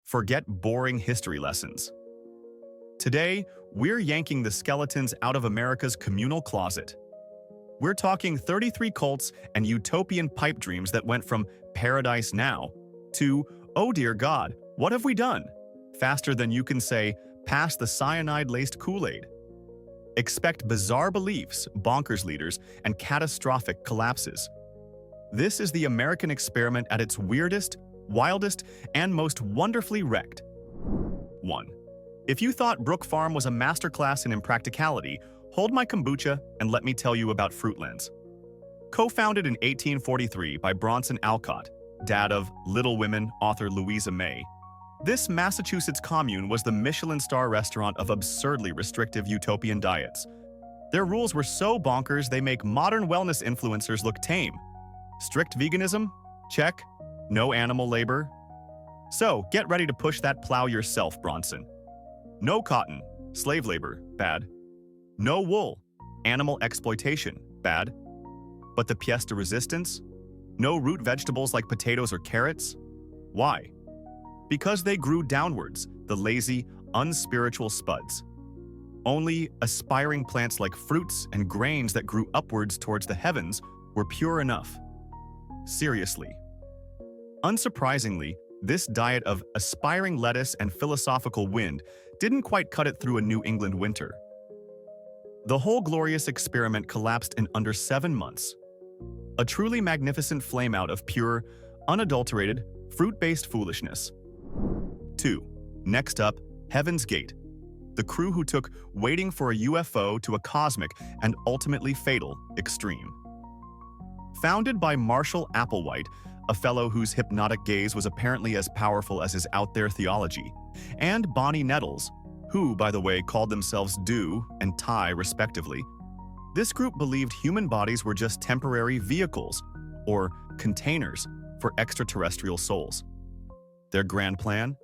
Forget boring history lessons. Today, we're yanking the skeletons out of America's communal closet. We're talking 33 cults and utopian pipe dreams that went from paradise now to, oh dear God, what have we done? Faster than you can say, pass the cyanide-laced Kool-Aid. Expect bizarre beliefs, bonkers leaders, and catastrophic collapses. This is the American experiment at its weirdest, wildest, and most wonderfully wrecked. 1. If you thought Brook Farm was a masterclass in impracticality, hold my kombucha and let me tell you about Fruitlands. Co-founded in 1843 by Bronson Alcott, dad of Little Women author Louisa May, this Massachusetts commune was the Michelin star restaurant of absurdly restrictive utopian diets. Their rules were so bonkers they make modern wellness influencers look tame. Strict veganism? Check. No animal labor? So, get ready to push that plow yourself, Bronson. No cotton, slave labor, bad. No wool, animal exploitation, bad. But the pièce de resistance? No root vegetables like potatoes or carrots? Why? Because they grew downwards, the lazy, unspiritual spuds. Only aspiring plants like fruits and grains that grew upwards towards the heavens were pure enough. Seriously. Unsurprisingly, this diet of aspiring lettuce and philosophical wind didn't quite cut it through a New England winter. The whole glorious experiment collapsed in under 7 months. A truly magnificent flameout of pure, unadulterated, fruit-based foolishness. 2. Next up, Heaven's Gate. The crew who took waiting for a UFO to a cosmic and ultimately fatal extreme. Founded by Marshall Applewhite, a fellow whose hypnotic gaze was apparently as powerful as his out-there theology, and Bonnie Nettles, who, by the way, called themselves Dew and Ty respectively. This group believed human bodies were just temporary vehicles, or containers, for extraterrestrial souls. Their grand plan?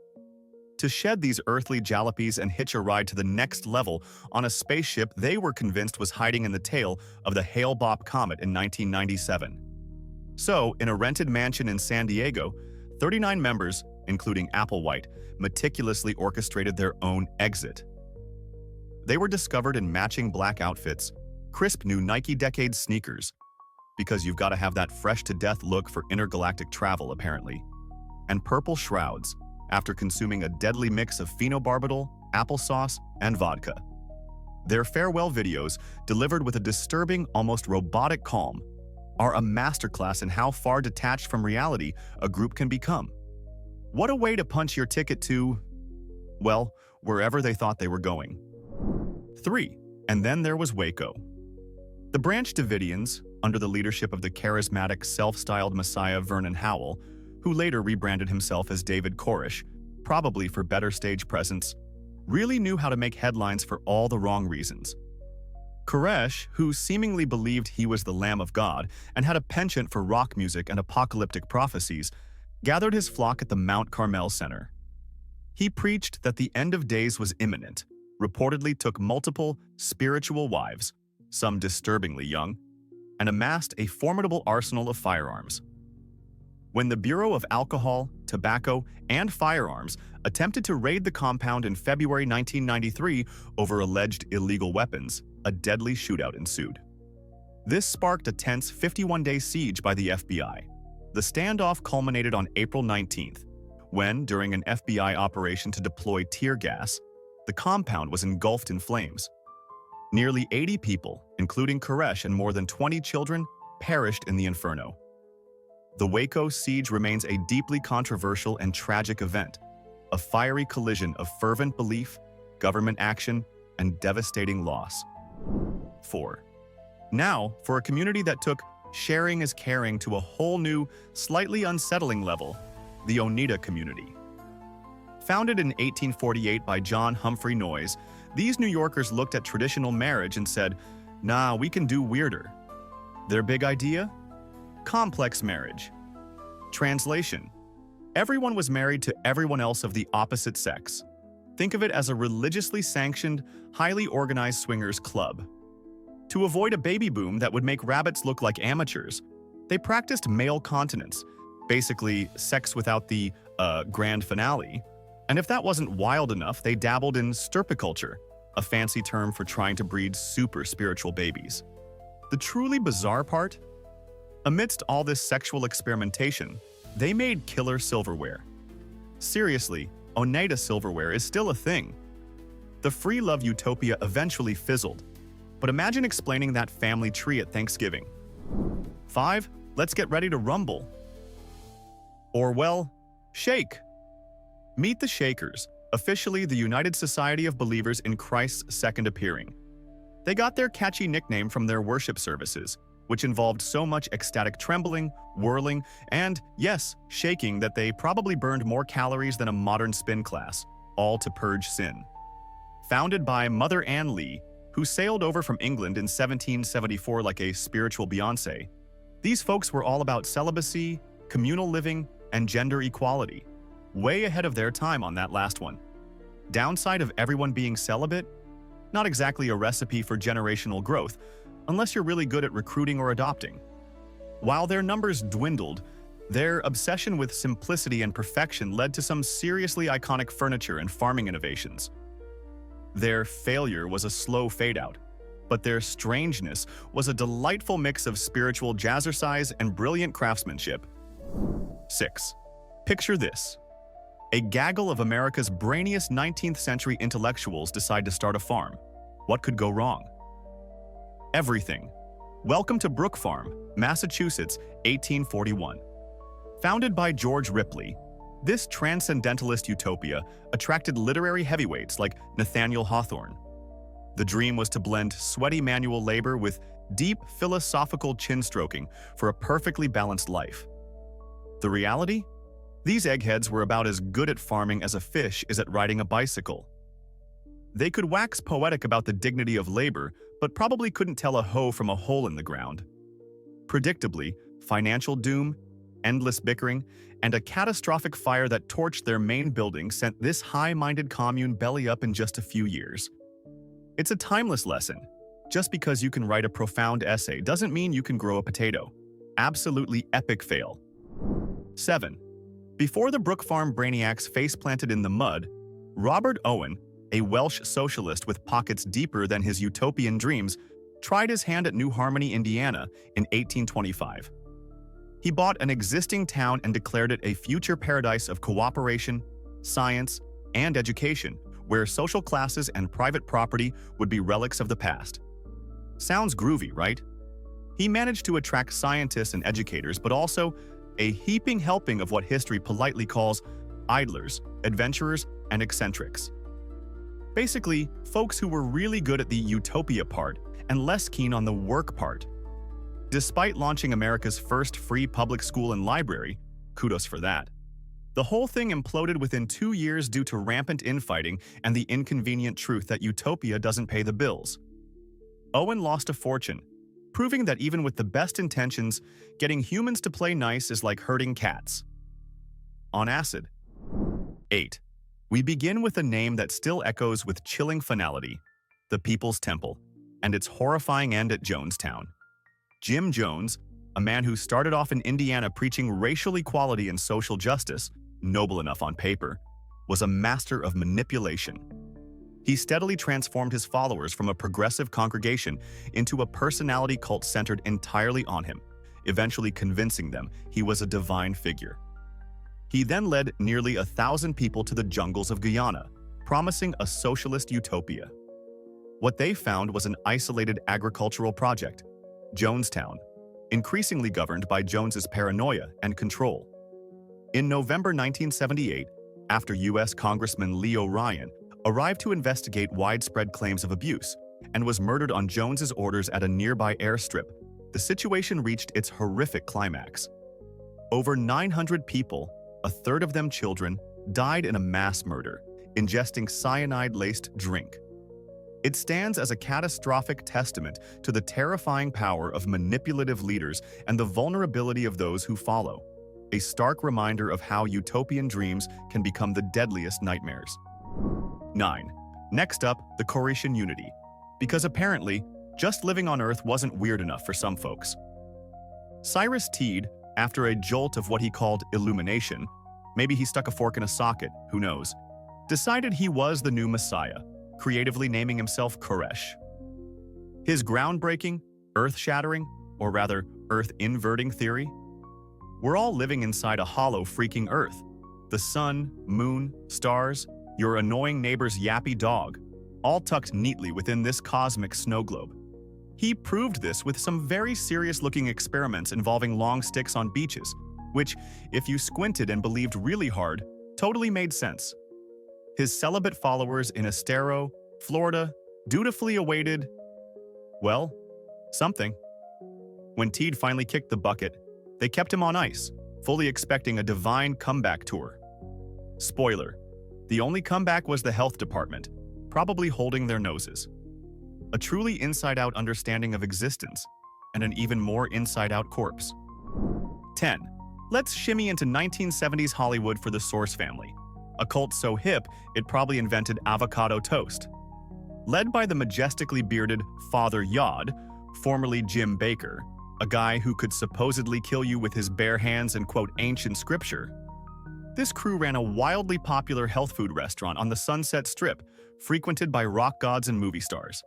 To shed these earthly jalopies and hitch a ride to the next level on a spaceship they were convinced was hiding in the tail of the Hale-Bopp comet in 1997. So, in a rented mansion in San Diego, 39 members, including Applewhite, meticulously orchestrated their own exit. They were discovered in matching black outfits, crisp new Nike Decade sneakers, because you've got to have that fresh-to-death look for intergalactic travel, apparently, and purple shrouds after consuming a deadly mix of phenobarbital, applesauce, and vodka. Their farewell videos, delivered with a disturbing, almost robotic calm, are a masterclass in how far detached from reality a group can become. What a way to punch your ticket to, well, wherever they thought they were going. 3. And then there was Waco. The Branch Davidians, under the leadership of the charismatic, self-styled Messiah Vernon Howell, who later rebranded himself as David Koresh, probably for better stage presence, really knew how to make headlines for all the wrong reasons. Koresh, who seemingly believed he was the Lamb of God and had a penchant for rock music and apocalyptic prophecies, gathered his flock at the Mount Carmel Center. He preached that the end of days was imminent, reportedly took multiple spiritual wives, some disturbingly young, and amassed a formidable arsenal of firearms. When the Bureau of Alcohol, Tobacco, and Firearms attempted to raid the compound in February 1993 over alleged illegal weapons, a deadly shootout ensued. This sparked a tense 51-day siege by the FBI. The standoff culminated on April 19th, when, during an FBI operation to deploy tear gas, the compound was engulfed in flames. Nearly 80 people, including Koresh and more than 20 children, perished in the inferno. The Waco siege remains a deeply controversial and tragic event, a fiery collision of fervent belief, government action, and devastating loss. 4. Now, for a community that took sharing is caring to a whole new, slightly unsettling level, the Oneida Community. Founded in 1848 by John Humphrey Noyes, these New Yorkers looked at traditional marriage and said, "Nah, we can do weirder." Their big idea? Complex marriage. Translation: everyone was married to everyone else of the opposite sex. Think of it as a religiously sanctioned, highly organized swingers club. To avoid a baby boom that would make rabbits look like amateurs, they practiced male continence, basically sex without the grand finale, And if that wasn't wild enough, they dabbled in stirpiculture, a fancy term for trying to breed super spiritual babies. The truly bizarre part? Amidst all this sexual experimentation, they made killer silverware. Seriously, Oneida silverware is still a thing. The free love utopia eventually fizzled, but imagine explaining that family tree at Thanksgiving. 5. Let's get ready to rumble. Or, well, shake. Meet the Shakers, officially the United Society of Believers in Christ's second appearing. They got their catchy nickname from their worship services, which involved so much ecstatic trembling, whirling, and, yes, shaking that they probably burned more calories than a modern spin class, all to purge sin. Founded by Mother Ann Lee, who sailed over from England in 1774 like a spiritual Beyoncé, these folks were all about celibacy, communal living, and gender equality. Way ahead of their time on that last one. Downside of everyone being celibate? Not exactly a recipe for generational growth, unless you're really good at recruiting or adopting. While their numbers dwindled, their obsession with simplicity and perfection led to some seriously iconic furniture and farming innovations. Their failure was a slow fade-out, but their strangeness was a delightful mix of spiritual jazzercise and brilliant craftsmanship. 6. Picture this. A gaggle of America's brainiest 19th-century intellectuals decide to start a farm. What could go wrong? Everything. Welcome to Brook Farm, Massachusetts, 1841. Founded by George Ripley, this transcendentalist utopia attracted literary heavyweights like Nathaniel Hawthorne. The dream was to blend sweaty manual labor with deep philosophical chin-stroking for a perfectly balanced life. The reality? These eggheads were about as good at farming as a fish is at riding a bicycle. They could wax poetic about the dignity of labor, but probably couldn't tell a hoe from a hole in the ground. Predictably, financial doom, endless bickering, and a catastrophic fire that torched their main building sent this high-minded commune belly up in just a few years. It's a timeless lesson. Just because you can write a profound essay doesn't mean you can grow a potato. Absolutely epic fail. 7. Before the Brook Farm brainiacs face-planted in the mud, Robert Owen, a Welsh socialist with pockets deeper than his utopian dreams, tried his hand at New Harmony, Indiana in 1825. He bought an existing town and declared it a future paradise of cooperation, science, and education, where social classes and private property would be relics of the past. Sounds groovy, right? He managed to attract scientists and educators, but also a heaping helping of what history politely calls idlers, adventurers, and eccentrics. Basically, folks who were really good at the utopia part and less keen on the work part. Despite launching America's first free public school and library, kudos for that, the whole thing imploded within 2 years due to rampant infighting and the inconvenient truth that utopia doesn't pay the bills. Owen lost a fortune, proving that even with the best intentions, getting humans to play nice is like herding cats. On acid. 8. We begin with a name that still echoes with chilling finality, the People's Temple, and its horrifying end at Jonestown. Jim Jones, a man who started off in Indiana preaching racial equality and social justice, noble enough on paper, was a master of manipulation. He steadily transformed his followers from a progressive congregation into a personality cult centered entirely on him, eventually convincing them he was a divine figure. He then led nearly 1,000 people to the jungles of Guyana, promising a socialist utopia. What they found was an isolated agricultural project, Jonestown, increasingly governed by Jones's paranoia and control. In November 1978, after U.S. Congressman Leo Ryan arrived to investigate widespread claims of abuse and was murdered on Jones's orders at a nearby airstrip, the situation reached its horrific climax. Over 900 people, a third of them children, died in a mass murder, ingesting cyanide-laced drink. It stands as a catastrophic testament to the terrifying power of manipulative leaders and the vulnerability of those who follow, a stark reminder of how utopian dreams can become the deadliest nightmares. 9. Next up, the Koreshan Unity, because apparently, just living on Earth wasn't weird enough for some folks. Cyrus Teed, after a jolt of what he called illumination, maybe he stuck a fork in a socket, who knows, decided he was the new Messiah, creatively naming himself Koresh. His groundbreaking, earth-shattering, or rather, earth-inverting theory? We're all living inside a hollow freaking earth. The sun, moon, stars, your annoying neighbor's yappy dog, all tucked neatly within this cosmic snow globe. He proved this with some very serious-looking experiments involving long sticks on beaches, which, if you squinted and believed really hard, totally made sense. His celibate followers in Estero, Florida, dutifully awaited, well, something. When Teed finally kicked the bucket, they kept him on ice, fully expecting a divine comeback tour. Spoiler, the only comeback was the health department, probably holding their noses. A truly inside-out understanding of existence, and an even more inside-out corpse. 10. Let's shimmy into 1970s Hollywood for the Source family, a cult so hip it probably invented avocado toast. Led by the majestically bearded Father Yod, formerly Jim Baker, a guy who could supposedly kill you with his bare hands and quote ancient scripture. This crew ran a wildly popular health food restaurant on the Sunset Strip, frequented by rock gods and movie stars.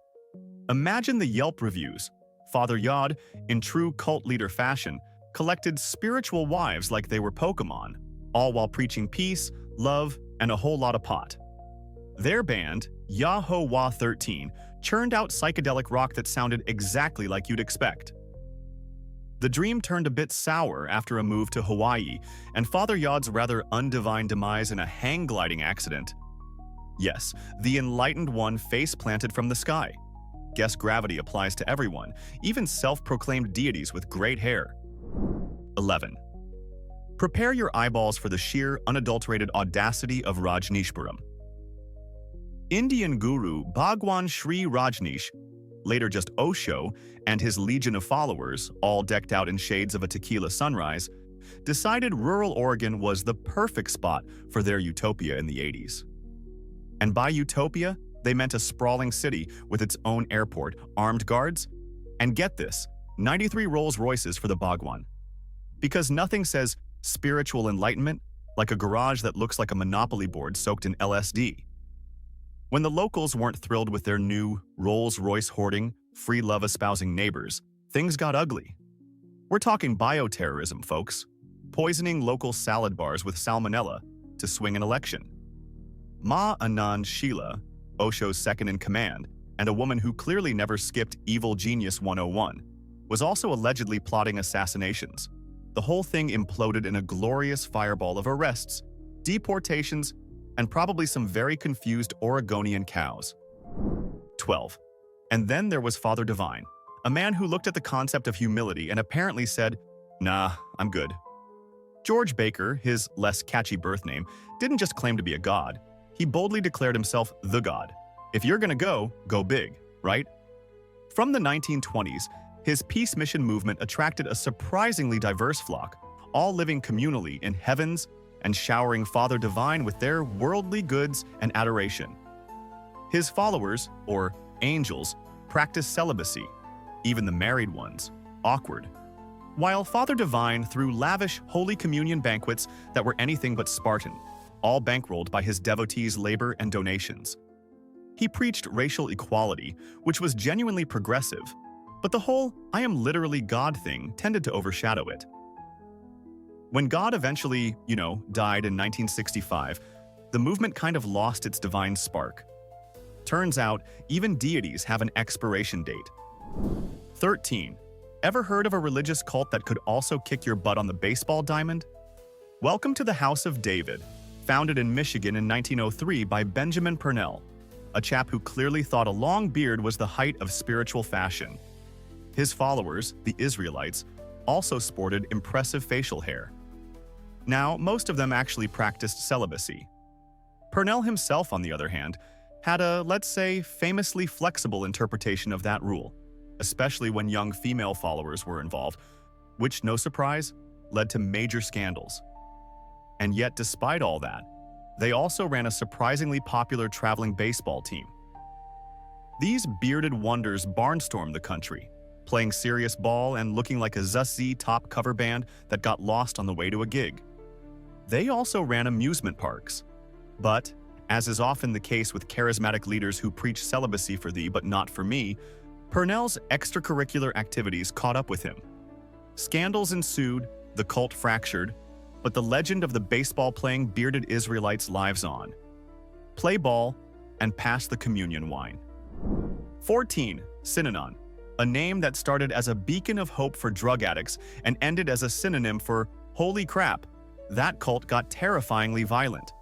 Imagine the Yelp reviews. Father Yod, in true cult leader fashion, collected spiritual wives like they were Pokemon, all while preaching peace, love, and a whole lot of pot. Their band, Yahweh 13, churned out psychedelic rock that sounded exactly like you'd expect. The dream turned a bit sour after a move to Hawaii, and Father Yod's rather undivine demise in a hang-gliding accident. Yes, the enlightened one face-planted from the sky. Guess gravity applies to everyone, even self-proclaimed deities with great hair. 11. Prepare your eyeballs for the sheer, unadulterated audacity of Rajneeshpuram. Indian guru Bhagwan Sri Rajneesh, later just Osho, and his legion of followers, all decked out in shades of a tequila sunrise, decided rural Oregon was the perfect spot for their utopia in the 80s. And by utopia, they meant a sprawling city with its own airport, armed guards, and get this, 93 Rolls-Royces for the Bhagwan. Because nothing says spiritual enlightenment like a garage that looks like a Monopoly board soaked in LSD. When the locals weren't thrilled with their new Rolls-Royce hoarding, free love espousing neighbors, things got ugly. We're talking bioterrorism, folks. Poisoning local salad bars with salmonella to swing an election. Ma Anand Sheila, Osho's second-in-command, and a woman who clearly never skipped Evil Genius 101, was also allegedly plotting assassinations. The whole thing imploded in a glorious fireball of arrests, deportations, and probably some very confused Oregonian cows. 12. And then there was Father Divine, a man who looked at the concept of humility and apparently said, "Nah, I'm good." George Baker, his less catchy birth name, didn't just claim to be a god. He boldly declared himself the god. If you're gonna go, go big, right? From the 1920s, his peace mission movement attracted a surprisingly diverse flock, all living communally in heavens and showering Father Divine with their worldly goods and adoration. His followers, or angels, practiced celibacy, even the married ones, awkward, while Father Divine threw lavish Holy Communion banquets that were anything but Spartan, all bankrolled by his devotees' labor and donations. He preached racial equality, which was genuinely progressive, but the whole "I am literally God" thing tended to overshadow it. When God eventually, died in 1965, the movement kind of lost its divine spark. Turns out, even deities have an expiration date. 13. Ever heard of a religious cult that could also kick your butt on the baseball diamond? Welcome to the House of David, founded in Michigan in 1903 by Benjamin Purnell, a chap who clearly thought a long beard was the height of spiritual fashion. His followers, the Israelites, also sported impressive facial hair. Now, most of them actually practiced celibacy. Purnell himself, on the other hand, had a, let's say, famously flexible interpretation of that rule, especially when young female followers were involved, which, no surprise, led to major scandals. And yet, despite all that, they also ran a surprisingly popular traveling baseball team. These bearded wonders barnstormed the country, playing serious ball and looking like a Zuzzy top cover band that got lost on the way to a gig. They also ran amusement parks. But, As is often the case with charismatic leaders who preach celibacy for thee but not for me, Purnell's extracurricular activities caught up with him. Scandals ensued, the cult fractured, but the legend of the baseball-playing bearded Israelites lives on. Play ball and pass the communion wine. 14. Synanon, a name that started as a beacon of hope for drug addicts and ended as a synonym for holy crap. That cult got terrifyingly violent.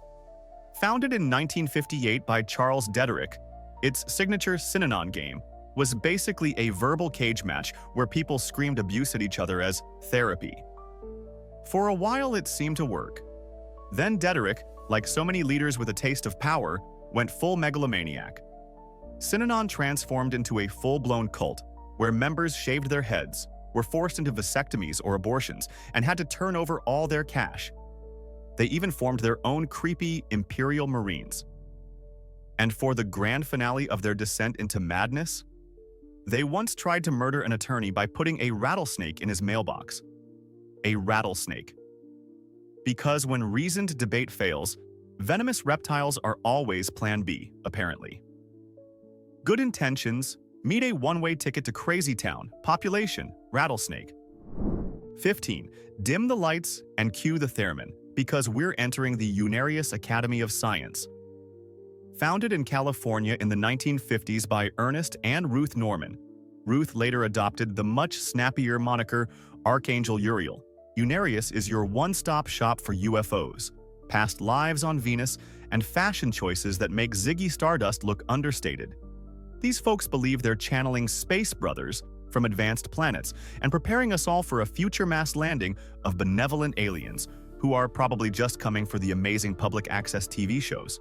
Founded in 1958 by Charles Dederick, its signature Synanon game was basically a verbal cage match where people screamed abuse at each other as therapy. For a while it seemed to work. Then Dederick, like so many leaders with a taste of power, went full megalomaniac. Synanon transformed into a full-blown cult where members shaved their heads, were forced into vasectomies or abortions, and had to turn over all their cash. They even formed their own creepy Imperial Marines. And for the grand finale of their descent into madness, they once tried to murder an attorney by putting a rattlesnake in his mailbox. A rattlesnake. Because when reasoned debate fails, venomous reptiles are always plan B, apparently. Good intentions, meet a one-way ticket to Crazy Town, population, rattlesnake. 15. Dim the lights and cue the theremin, because we're entering the Unarius Academy of Science. Founded in California in the 1950s by Ernest and Ruth Norman, Ruth later adopted the much snappier moniker Archangel Uriel. Unarius is your one-stop shop for UFOs, past lives on Venus, and fashion choices that make Ziggy Stardust look understated. These folks believe they're channeling space brothers from advanced planets and preparing us all for a future mass landing of benevolent aliens who are probably just coming for the amazing public access TV shows.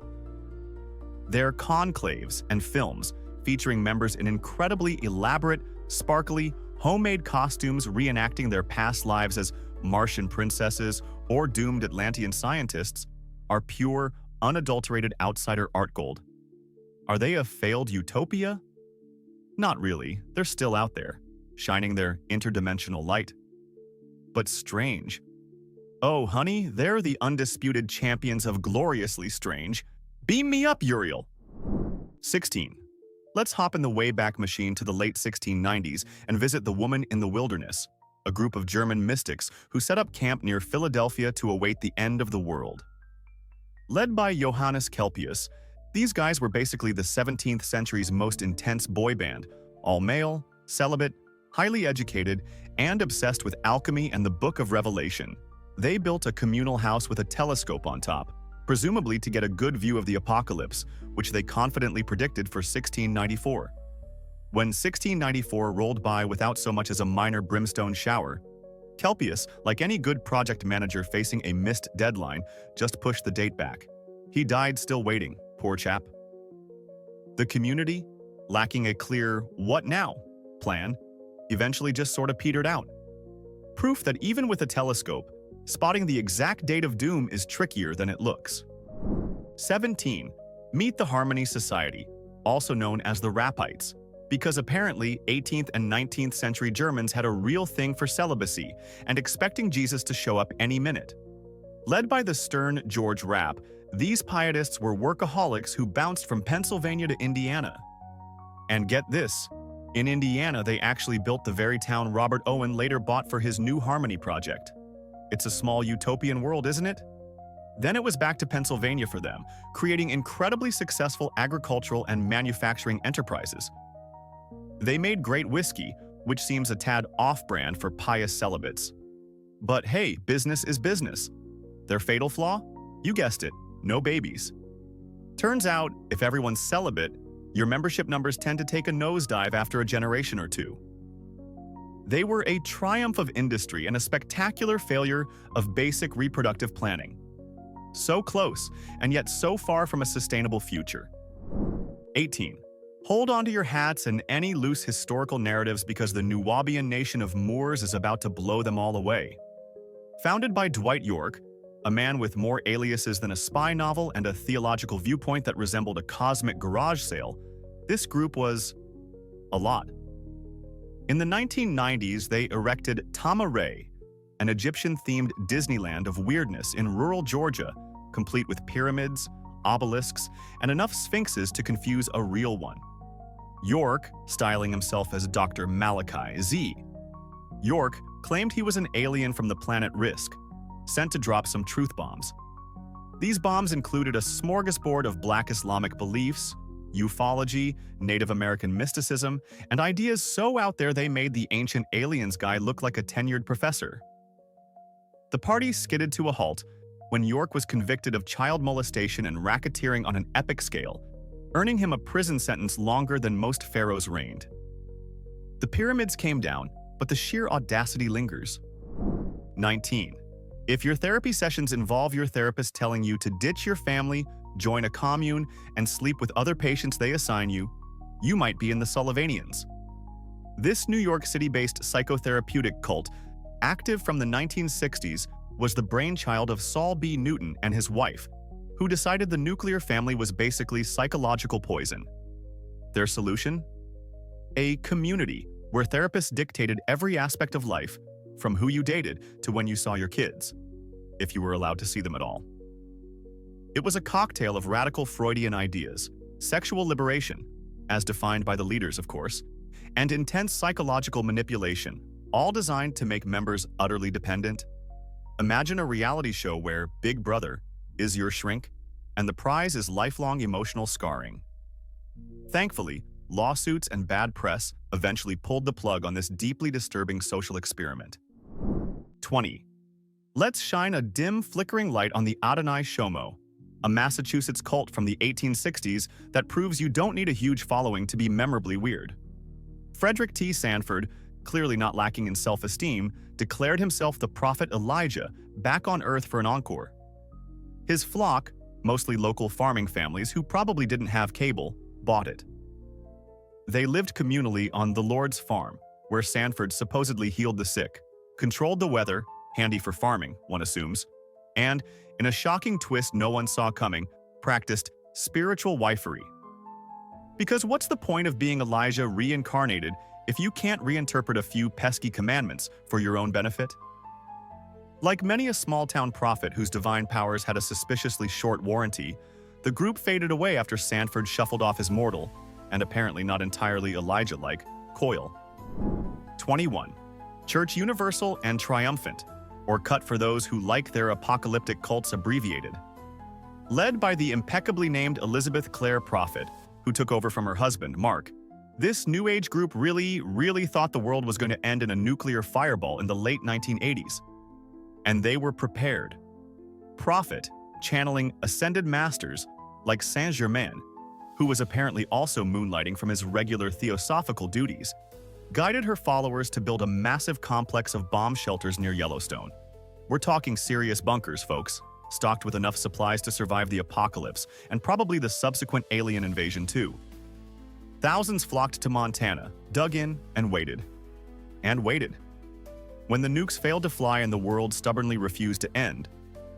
Their conclaves and films featuring members in incredibly elaborate, sparkly, homemade costumes reenacting their past lives as Martian princesses or doomed Atlantean scientists are pure, unadulterated outsider art gold. Are they a failed utopia? Not really, they're still out there, shining their interdimensional light. But strange. Oh, honey, they're the undisputed champions of gloriously strange. Beam me up, Uriel! 16. Let's hop in the Wayback Machine to the late 1690s and visit the Woman in the Wilderness, a group of German mystics who set up camp near Philadelphia to await the end of the world. Led by Johannes Kelpius, these guys were basically the 17th century's most intense boy band, all male, celibate, highly educated, and obsessed with alchemy and the Book of Revelation. They built a communal house with a telescope on top, presumably to get a good view of the apocalypse, which they confidently predicted for 1694. When 1694 rolled by without so much as a minor brimstone shower, Kelpius, like any good project manager facing a missed deadline, just pushed the date back. He died still waiting, poor chap. The community, lacking a clear "what now" plan, eventually just sort of petered out. Proof that even with a telescope, spotting the exact date of doom is trickier than it looks. 17. Meet the Harmony Society, also known as the Rappites, because apparently 18th and 19th century Germans had a real thing for celibacy and expecting Jesus to show up any minute. Led by the stern George Rapp, these pietists were workaholics who bounced from Pennsylvania to Indiana. And get this, in Indiana they actually built the very town Robert Owen later bought for his New Harmony project. It's a small utopian world, isn't it? Then it was back to Pennsylvania for them, creating incredibly successful agricultural and manufacturing enterprises. They made great whiskey, which seems a tad off-brand for pious celibates. But hey, business is business. Their fatal flaw? You guessed it, no babies. Turns out, if everyone's celibate, your membership numbers tend to take a nosedive after a generation or two. They were a triumph of industry and a spectacular failure of basic reproductive planning. So close, and yet so far from a sustainable future. 18. Hold on to your hats and any loose historical narratives because the Nuwaubian Nation of Moors is about to blow them all away. Founded by Dwight York, a man with more aliases than a spy novel and a theological viewpoint that resembled a cosmic garage sale, this group was a lot. In the 1990s, they erected Tama Ray, an Egyptian-themed Disneyland of weirdness in rural Georgia, complete with pyramids, obelisks, and enough sphinxes to confuse a real one. York, styling himself as Dr. Malachi Z. York claimed he was an alien from the planet Risk, sent to drop some truth bombs. These bombs included a smorgasbord of Black Islamic beliefs, ufology, Native American mysticism, and ideas so out there they made the ancient aliens guy look like a tenured professor. The party skidded to a halt when York was convicted of child molestation and racketeering on an epic scale, earning him a prison sentence longer than most pharaohs reigned. The pyramids came down, but the sheer audacity lingers. 19. If your therapy sessions involve your therapist telling you to ditch your family, join a commune, and sleep with other patients they assign you, you might be in the Sullivanians. This New York City-based psychotherapeutic cult, active from the 1960s, was the brainchild of Saul B. Newton and his wife, who decided the nuclear family was basically psychological poison. Their solution? A community where therapists dictated every aspect of life, from who you dated to when you saw your kids, if you were allowed to see them at all. It was a cocktail of radical Freudian ideas, sexual liberation, as defined by the leaders, of course, and intense psychological manipulation, all designed to make members utterly dependent. Imagine a reality show where Big Brother is your shrink, and the prize is lifelong emotional scarring. Thankfully, lawsuits and bad press eventually pulled the plug on this deeply disturbing social experiment. 20. Let's shine a dim, flickering light on the Adonai Shakers, a Massachusetts cult from the 1860s that proves you don't need a huge following to be memorably weird. Frederick T. Sanford, clearly not lacking in self-esteem, declared himself the prophet Elijah back on Earth for an encore. His flock, mostly local farming families who probably didn't have cable, bought it. They lived communally on the Lord's farm, where Sanford supposedly healed the sick, controlled the weather, handy for farming, one assumes, and, in a shocking twist no one saw coming, practiced spiritual wifery. Because what's the point of being Elijah reincarnated if you can't reinterpret a few pesky commandments for your own benefit? Like many a small-town prophet whose divine powers had a suspiciously short warranty, the group faded away after Sanford shuffled off his mortal, and apparently not entirely Elijah-like, coil. 21. Church Universal and Triumphant, or cut for those who like their apocalyptic cults abbreviated. Led by the impeccably named Elizabeth Clare Prophet, who took over from her husband, Mark, this New Age group really thought the world was going to end in a nuclear fireball in the late 1980s. And they were prepared. Prophet, channeling ascended masters like Saint-Germain, who was apparently also moonlighting from his regular theosophical duties, guided her followers to build a massive complex of bomb shelters near Yellowstone. We're talking serious bunkers, folks, stocked with enough supplies to survive the apocalypse and probably the subsequent alien invasion too. Thousands flocked to Montana, dug in, and waited. And waited. When the nukes failed to fly and the world stubbornly refused to end,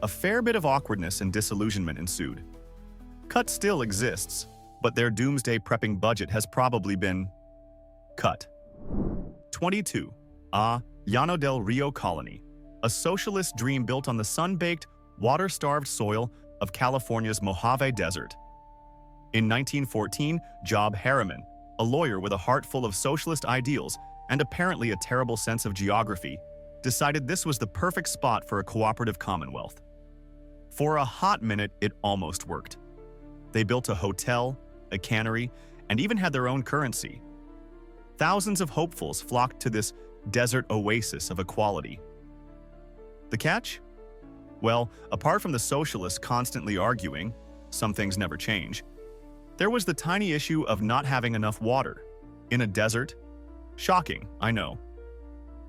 a fair bit of awkwardness and disillusionment ensued. Cut still exists, but their doomsday prepping budget has probably been cut. 22. Llano del Rio colony, a socialist dream built on the sun-baked, water-starved soil of California's Mojave Desert. In 1914, Job Harriman, a lawyer with a heart full of socialist ideals and apparently a terrible sense of geography, decided this was the perfect spot for a cooperative commonwealth. For a hot minute, it almost worked. They built a hotel, a cannery, and even had their own currency. Thousands of hopefuls flocked to this desert oasis of equality. The catch? Well, apart from the socialists constantly arguing, some things never change, there was the tiny issue of not having enough water. In a desert? Shocking, I know.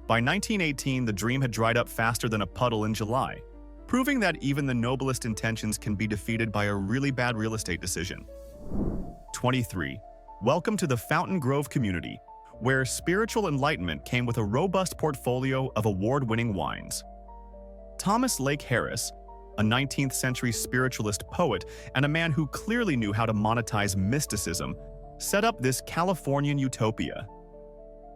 By 1918, the dream had dried up faster than a puddle in July, proving that even the noblest intentions can be defeated by a really bad real estate decision. 23. Welcome to the Fountain Grove community, where spiritual enlightenment came with a robust portfolio of award-winning wines. Thomas Lake Harris, a 19th-century spiritualist poet and a man who clearly knew how to monetize mysticism, set up this Californian utopia.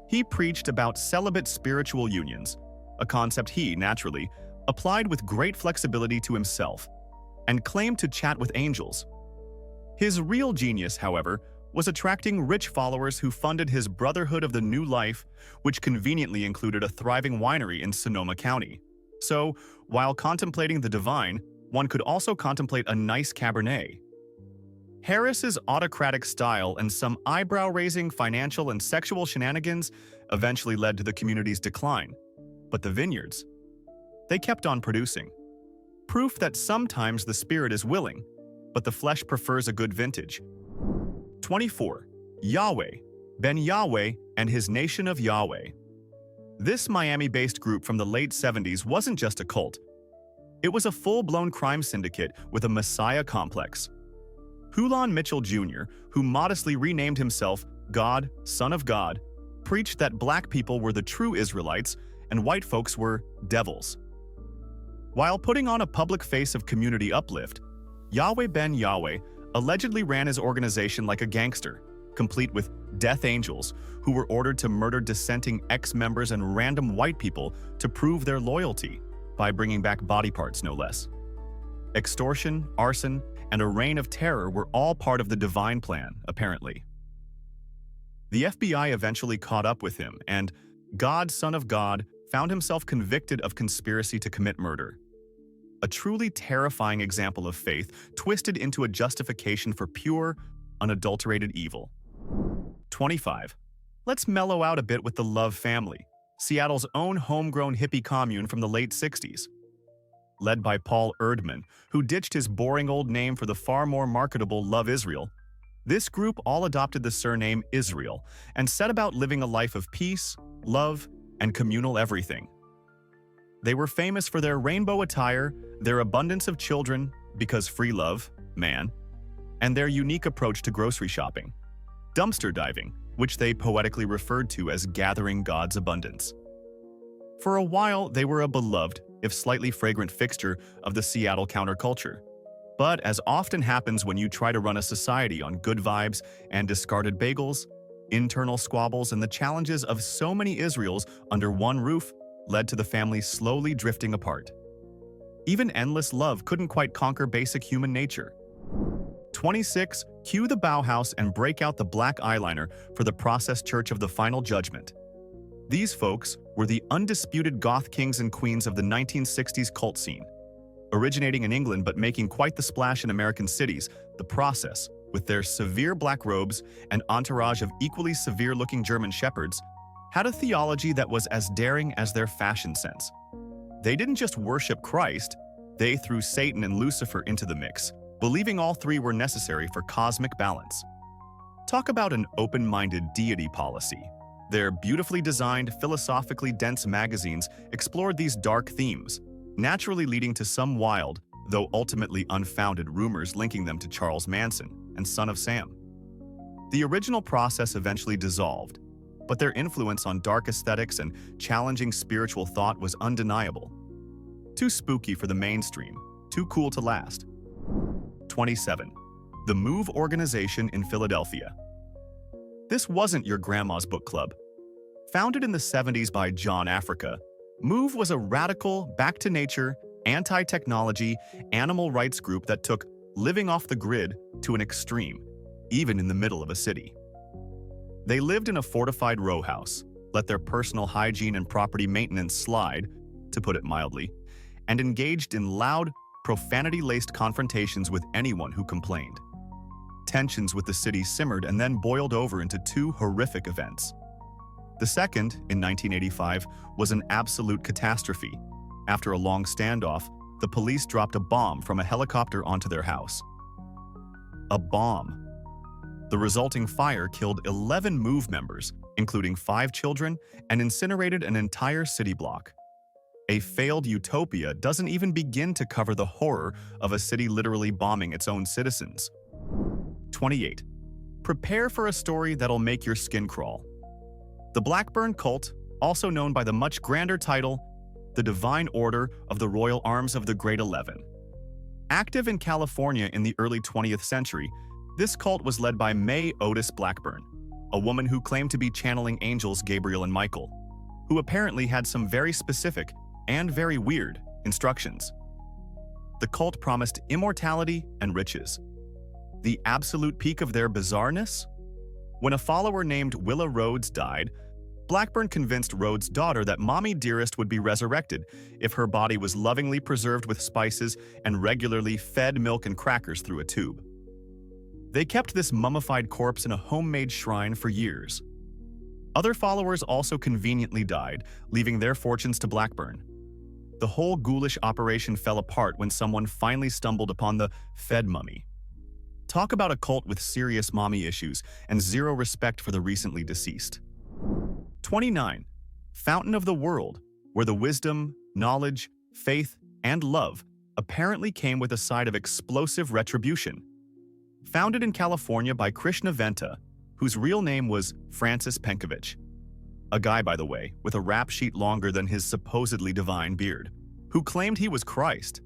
He preached about celibate spiritual unions, a concept he, naturally, applied with great flexibility to himself, and claimed to chat with angels, His real genius, however, was attracting rich followers who funded his Brotherhood of the New Life, which conveniently included a thriving winery in Sonoma County. So, while contemplating the divine, one could also contemplate a nice Cabernet. Harris's autocratic style and some eyebrow-raising financial and sexual shenanigans eventually led to the community's decline. But the vineyards, they kept on producing. Proof that sometimes the spirit is willing, but the flesh prefers a good vintage. 24. Yahweh, Ben Yahweh and his Nation of Yahweh. This Miami-based group from the late 70s wasn't just a cult. It was a full-blown crime syndicate with a messiah complex. Hulan Mitchell Jr., who modestly renamed himself God, Son of God, preached that black people were the true Israelites and white folks were devils. While putting on a public face of community uplift, Yahweh Ben Yahweh allegedly ran his organization like a gangster, complete with death angels who were ordered to murder dissenting ex-members and random white people to prove their loyalty by bringing back body parts, no less. Extortion, arson, and a reign of terror were all part of the divine plan, apparently. The FBI eventually caught up with him, and God, Son of God, found himself convicted of conspiracy to commit murder. A truly terrifying example of faith twisted into a justification for pure, unadulterated evil. 25. Let's mellow out a bit with the Love family, Seattle's own homegrown hippie commune from the late 60s. Led by Paul Erdman, who ditched his boring old name for the far more marketable Love Israel, this group all adopted the surname Israel and set about living a life of peace, love, and communal everything. They were famous for their rainbow attire, their abundance of children, because free love, man, and their unique approach to grocery shopping, dumpster diving, which they poetically referred to as gathering God's abundance. For a while, they were a beloved, if slightly fragrant fixture of the Seattle counterculture. But as often happens when you try to run a society on good vibes and discarded bagels, internal squabbles and the challenges of so many Israels under one roof led to the family slowly drifting apart. Even endless love couldn't quite conquer basic human nature. 26. Cue the Bauhaus and break out the black eyeliner for the Process Church of the Final Judgment. These folks were the undisputed goth kings and queens of the 1960s cult scene. Originating in England but making quite the splash in American cities, the Process, with their severe black robes and entourage of equally severe-looking German shepherds, had a theology that was as daring as their fashion sense. They didn't just worship Christ, they threw Satan and Lucifer into the mix, believing all three were necessary for cosmic balance. Talk about an open-minded deity policy. Their beautifully designed, philosophically dense magazines explored these dark themes, naturally leading to some wild, though ultimately unfounded rumors linking them to Charles Manson and Son of Sam. The original Process eventually dissolved, but their influence on dark aesthetics and challenging spiritual thought was undeniable. Too spooky for the mainstream, too cool to last. 27. The Move Organization in Philadelphia. This wasn't your grandma's book club. Founded in the 70s by John Africa, Move was a radical, back-to-nature, anti-technology, animal rights group that took living off the grid to an extreme, even in the middle of a city. They lived in a fortified row house, let their personal hygiene and property maintenance slide, to put it mildly, and engaged in loud, profanity-laced confrontations with anyone who complained. Tensions with the city simmered and then boiled over into two horrific events. The second, in 1985, was an absolute catastrophe. After a long standoff, the police dropped a bomb from a helicopter onto their house. A bomb. The resulting fire killed 11 Move members, including 5 children, and incinerated an entire city block. A failed utopia doesn't even begin to cover the horror of a city literally bombing its own citizens. 28. Prepare for a story that'll make your skin crawl. The Blackburn cult, also known by the much grander title, the Divine Order of the Royal Arms of the Great 11. Active in California in the early 20th century, this cult was led by May Otis Blackburn, a woman who claimed to be channeling angels Gabriel and Michael, who apparently had some very specific and very weird instructions. The cult promised immortality and riches. the absolute peak of their bizarreness? When a follower named Willa Rhodes died, Blackburn convinced Rhodes' daughter that Mommy Dearest would be resurrected if her body was lovingly preserved with spices and regularly fed milk and crackers through a tube. They kept this mummified corpse in a homemade shrine for years. Other followers also conveniently died, leaving their fortunes to Blackburn. The whole ghoulish operation fell apart when someone finally stumbled upon the fed mummy. Talk about a cult with serious mommy issues and zero respect for the recently deceased. 29. Fountain of the World, where the wisdom, knowledge, faith, and love apparently came with a side of explosive retribution. Founded in California by Krishna Venta, whose real name was Francis Penkovich. A guy, by the way, with a rap sheet longer than his supposedly divine beard, who claimed he was Christ.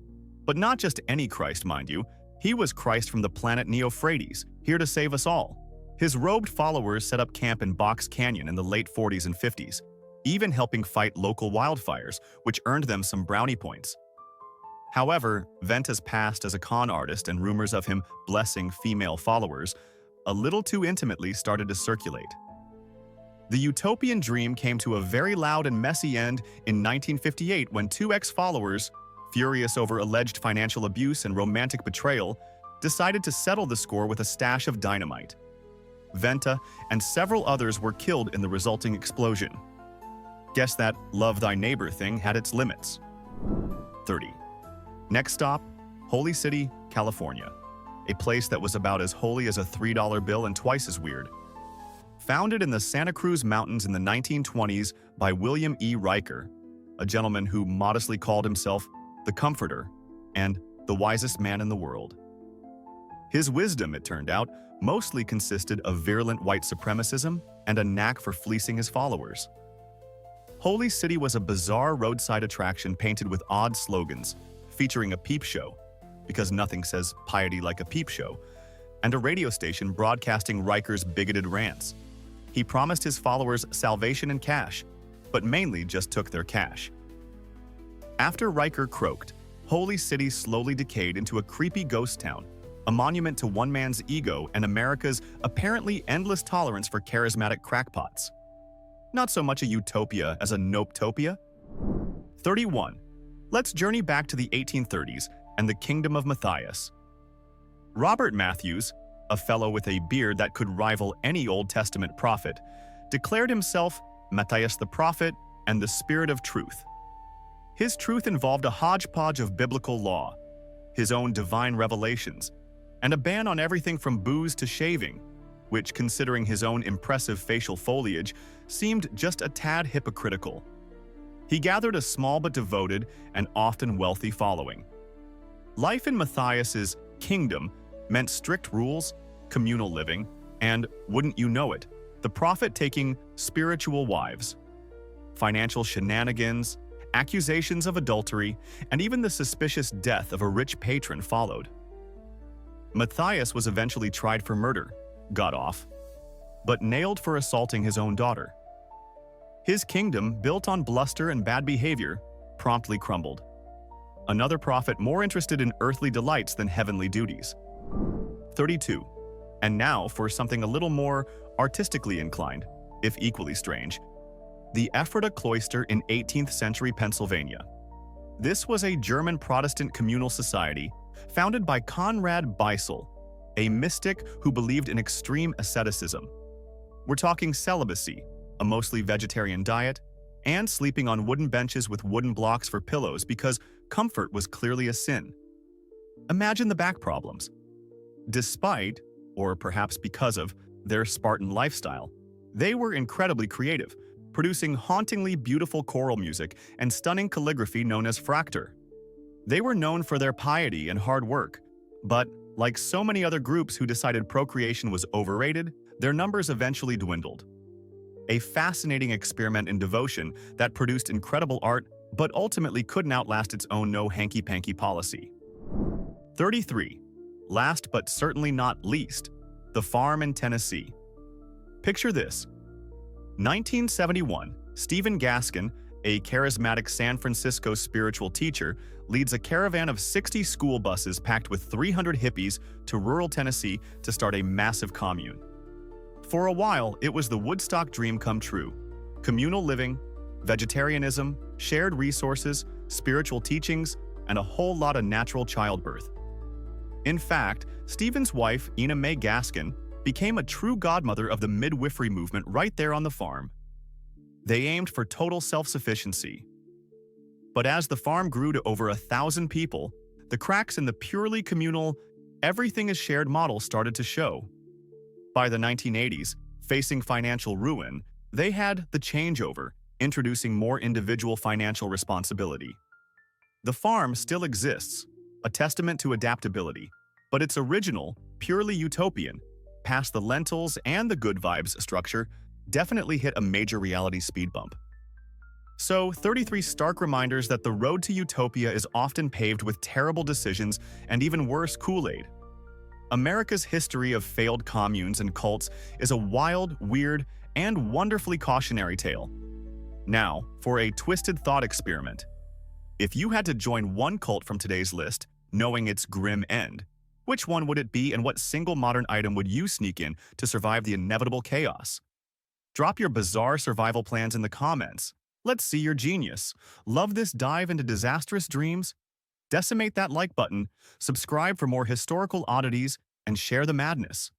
But not just any Christ, mind you. He was Christ from the planet Neophrates, here to save us all. His robed followers set up camp in Box Canyon in the late 40s and 50s, even helping fight local wildfires, which earned them some brownie points. However, Venta's past as a con artist and rumors of him blessing female followers a little too intimately started to circulate. The utopian dream came to a very loud and messy end in 1958 when two ex-followers, furious over alleged financial abuse and romantic betrayal, decided to settle the score with a stash of dynamite. Venta and several others were killed in the resulting explosion. Guess that love thy neighbor thing had its limits. 30. Next stop, Holy City, California. A place that was about as holy as a $3 bill and twice as weird. Founded in the Santa Cruz Mountains in the 1920s by William E. Riker, a gentleman who modestly called himself the Comforter and the wisest man in the world. His wisdom, it turned out, mostly consisted of virulent white supremacism and a knack for fleecing his followers. Holy City was a bizarre roadside attraction painted with odd slogans, featuring a peep show, because nothing says piety like a peep show, and a radio station broadcasting Riker's bigoted rants. He promised his followers salvation and cash, but mainly just took their cash. After Riker croaked, Holy City slowly decayed into a creepy ghost town, a monument to one man's ego and America's apparently endless tolerance for charismatic crackpots. Not so much a utopia as a nopetopia. 31. Let's journey back to the 1830s and the Kingdom of Matthias. Robert Matthews, a fellow with a beard that could rival any Old Testament prophet, declared himself Matthias the prophet and the spirit of truth. His truth involved a hodgepodge of biblical law, his own divine revelations, and a ban on everything from booze to shaving, which, considering his own impressive facial foliage, seemed just a tad hypocritical. He gathered a small but devoted and often wealthy following. Life in Matthias's kingdom meant strict rules, communal living, and, wouldn't you know it, the prophet taking spiritual wives. Financial shenanigans, accusations of adultery, and even the suspicious death of a rich patron followed. Matthias was eventually tried for murder, got off, but nailed for assaulting his own daughter. His kingdom, built on bluster and bad behavior, promptly crumbled. Another prophet more interested in earthly delights than heavenly duties. 32. And now for something a little more artistically inclined, if equally strange. The Ephrata Cloister in 18th century Pennsylvania. This was a German Protestant communal society founded by Conrad Beissel, a mystic who believed in extreme asceticism. We're talking celibacy, a mostly vegetarian diet, and sleeping on wooden benches with wooden blocks for pillows because comfort was clearly a sin. Imagine the back problems. Despite, or perhaps because of, their Spartan lifestyle, they were incredibly creative, producing hauntingly beautiful choral music and stunning calligraphy known as fracture. They were known for their piety and hard work, but, like so many other groups who decided procreation was overrated, their numbers eventually dwindled. A fascinating experiment in devotion that produced incredible art but ultimately couldn't outlast its own no hanky-panky policy. 33. Last but certainly not least, the farm in Tennessee. Picture this. 1971, Stephen Gaskin, a charismatic San Francisco spiritual teacher, leads a caravan of 60 school buses packed with 300 hippies to rural Tennessee to start a massive commune. For a while, it was the Woodstock dream come true. Communal living, vegetarianism, shared resources, spiritual teachings, and a whole lot of natural childbirth. In fact, Stephen's wife, Ina Mae Gaskin, became a true godmother of the midwifery movement right there on the farm. They aimed for total self-sufficiency. But as the farm grew to over 1,000 people, the cracks in the purely communal, everything is shared model started to show. By the 1980s, facing financial ruin, they had the changeover, introducing more individual financial responsibility. The farm still exists, a testament to adaptability, but its original, purely utopian, past the lentils and the good vibes structure, definitely hit a major reality speed bump. So, 33 stark reminders that the road to utopia is often paved with terrible decisions and even worse, Kool-Aid. America's history of failed communes and cults is a wild, weird, and wonderfully cautionary tale. Now, for a twisted thought experiment. If you had to join one cult from today's list, knowing its grim end, which one would it be and what single modern item would you sneak in to survive the inevitable chaos? Drop your bizarre survival plans in the comments. Let's see your genius. Love this dive into disastrous dreams? Decimate that like button, subscribe for more historical oddities, and share the madness.